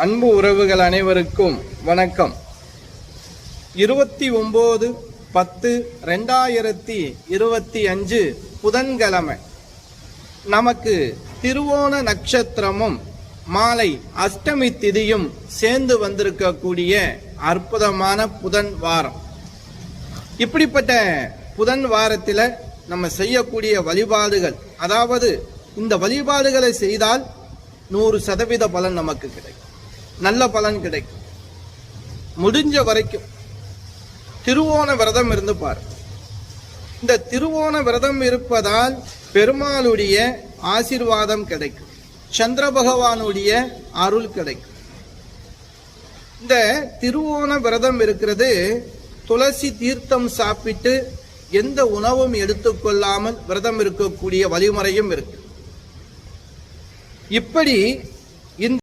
அன்பு உறவுகள் அனைவருக்கும் வணக்கம். 29/10/2025 புதன்கிழமை. நமக்கு திருவோண நட்சத்திரமும் மாலை அஷ்டமி திதியும் சேர்ந்து வந்திருக்கக்கூடிய அற்புதமான புதன் வாரம். இப்படிப்பட்ட புதன் வாரத்தில் நம்ம செய்யக்கூடிய வழிபாடுகள், அதாவது இந்த வழிபாடுகளை செய்தால் 100% பலன் நமக்கு கிடைக்கும், நல்ல பலன் கிடைக்கும். முடிஞ்ச வரைக்கும் திருவோண விரதம் இருந்து பாரு. இந்த திருவோண விரதம் இருப்பதால் பெருமாளுடைய ஆசீர்வாதம் கிடைக்கும், சந்திர பகவானுடைய அருள் கிடைக்கும். இந்த திருவோண விரதம் இருக்கிறது துளசி தீர்த்தம் சாப்பிட்டு எந்த உணவும் எடுத்துக்கொள்ளாமல் விரதம் இருக்கக்கூடிய வழிமுறையும் இருக்கு. இப்படி இந்த